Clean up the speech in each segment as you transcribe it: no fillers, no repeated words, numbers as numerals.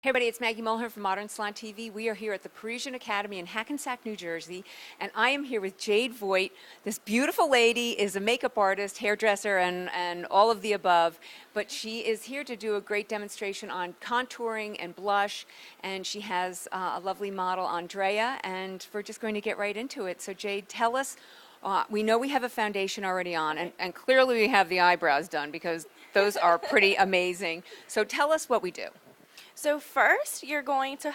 Hey everybody, it's Maggie Mulher from Modern Salon TV. We are here at the Parisian Academy in Hackensack, New Jersey, and I am here with Jade Voight. This beautiful lady is a makeup artist, hairdresser, and all of the above, but she is here to do a great demonstration on contouring and blush, and she has a lovely model, Andrea, and we're just going to get right into it. So Jade, tell us, we know we have a foundation already on, and clearly we have the eyebrows done because those are pretty amazing. So tell us what we do. So first, you're going to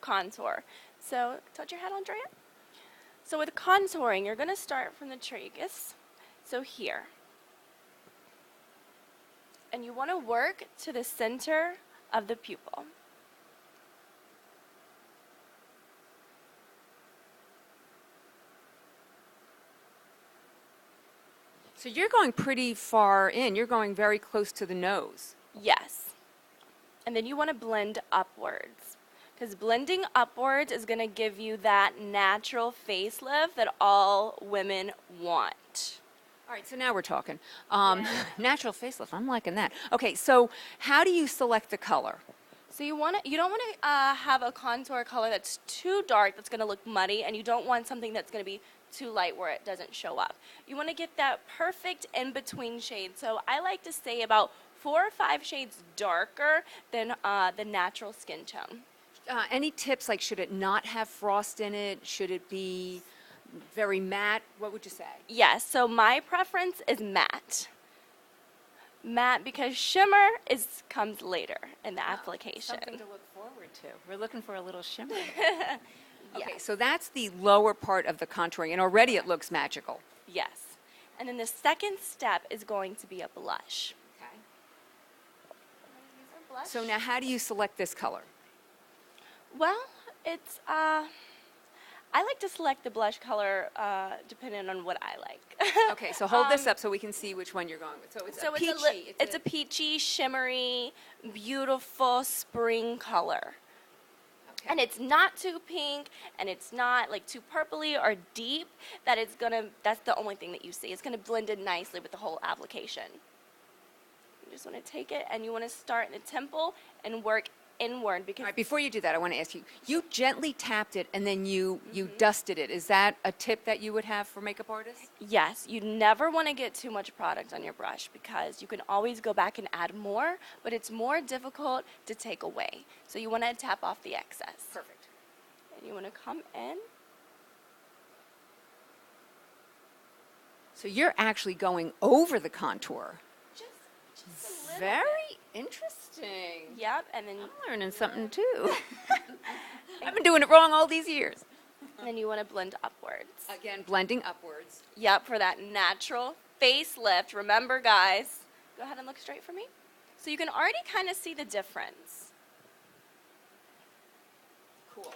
contour. So touch your head, Andrea. So with contouring, you're going to start from the tragus, so here. And you want to work to the center of the pupil. So you're going pretty far in. You're going very close to the nose. Yes. And then you want to blend upwards, because blending upwards is going to give you that natural facelift that all women want. All right, so now we're talking. Natural facelift, I'm liking that. Okay, so how do you select the color? So you don't want to have a contour color that's too dark, that's going to look muddy, and you don't want something that's going to be too light where it doesn't show up. You want to get that perfect in-between shade. So I like to say about 4 or 5 shades darker than the natural skin tone. Any tips, like should it not have frost in it? Should it be very matte? What would you say? Yes, so my preference is matte. Matte because shimmer comes later in the application. Something to look forward to. We're looking for a little shimmer. Okay, Yes. so that's the lower part of the contouring, and already it looks magical. Yes. And then the second step is going to be a blush. Okay. Use our blush. So now how do you select this color? Well, it's I like to select the blush color depending on what I like. Okay, so hold this up so we can see which one you're going with. So it's a peachy. It's a peachy, shimmery, beautiful spring color. Okay. And it's not too pink, and it's not like too purpley or deep. That's the only thing that you see. It's gonna blend in nicely with the whole application. You just wanna take it and you wanna start in the temple and work inward because All right, before you do that, I want to ask you, you gently tapped it and then you dusted it. Is that a tip that you would have for makeup artists? yes, you never want to get too much product on your brush because you can always go back and add more, but it's more difficult to take away. So you want to tap off the excess. Perfect. And you want to come in. So you're actually going over the contour. Just a little Very bit. interesting. Yep, and then I'm learning something too. I've been doing it wrong all these years. you want to blend upwards. Again, blending upwards. Yep, for that natural facelift. Remember, guys, go ahead and look straight for me. So you can already kind of see the difference. Cool.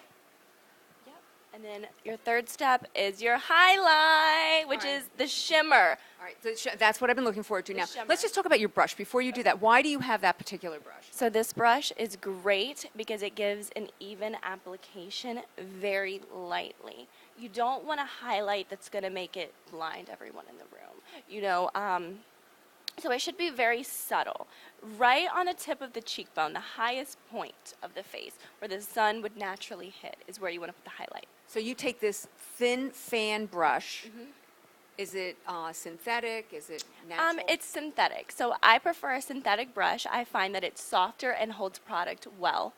Yep. And then your third step is your highlight, which All right. is the shimmer. All right, so that's what I've been looking forward to. The Now, shimmer. let's just talk about your brush. Before you do that, why do you have that particular brush? So this brush is great because it gives an even application very lightly. You don't want a highlight that's going to make it blind everyone in the room. You know, so it should be very subtle. Right on the tip of the cheekbone, the highest point of the face, where the sun would naturally hit, is where you want to put the highlight. So you take this thin fan brush. Is it synthetic? Is it natural? It's synthetic. So I prefer a synthetic brush. I find that it's softer and holds product well.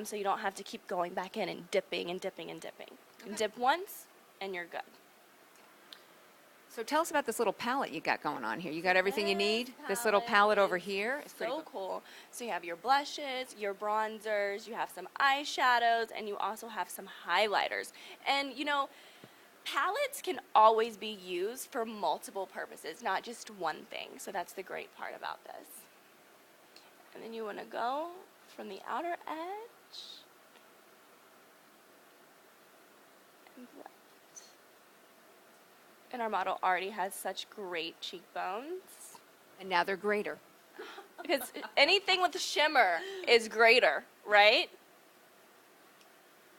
So you don't have to keep going back in and dipping and dipping and dipping. You dip once and you're good. So tell us about this little palette you got going on here. You got everything you need? This This little palette over is here? It's pretty So cool. cool. So you have your blushes, your bronzers, you have some eyeshadows, and you also have some highlighters. And you know, palettes can always be used for multiple purposes, not just one thing. So that's the great part about this. And then you want to go from the outer edge and blend. And our model already has such great cheekbones. And now they're greater. Because anything with shimmer is greater, right?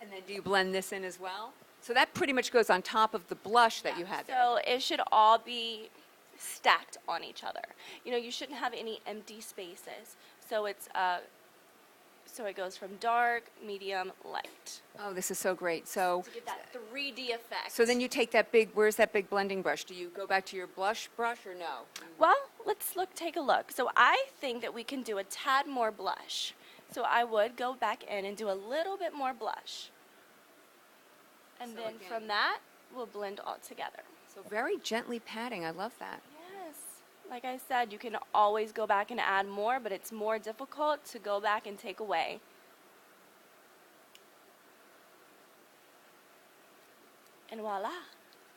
And then do you blend this in as well? So that pretty much goes on top of the blush that you had there. So it should all be stacked on each other. You know, you shouldn't have any empty spaces. So So it goes from dark, medium, light. Oh, this is so great. So, To get that 3D effect. so then you take that big, where's that big blending brush? Do you go back to your blush brush or no? Well, let's take a look. So I think that we can do a tad more blush. So I would go back in and do a little bit more blush. And So then again- from that, we'll blend all together. So very gently patting. I love that. Yes. Like I said, you can always go back and add more, but it's more difficult to go back and take away. And voila.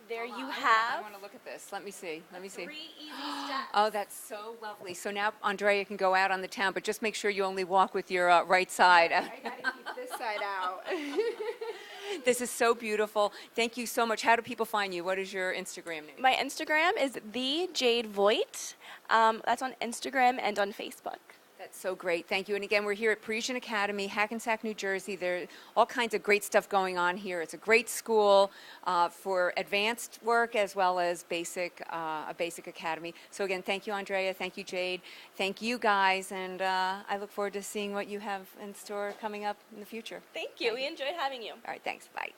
There you I have want to look at this. Let me see. Let me see. 3 easy steps. Oh, that's so lovely. So now Andrea can go out on the town, but just make sure you only walk with your right side. I gotta keep this side out. This is so beautiful. Thank you so much. How do people find you? What is your Instagram name? My Instagram is the Jade Voight. That's on Instagram and on Facebook. That's so great. Thank you. And again, we're here at Parisian Academy, Hackensack, New Jersey. There are all kinds of great stuff going on here. It's a great school for advanced work as well as a basic academy. So again, thank you, Andrea. Thank you, Jade. Thank you, guys. And I look forward to seeing what you have in store coming up in the future. Thank you. We enjoyed having you. All right, thanks. Bye.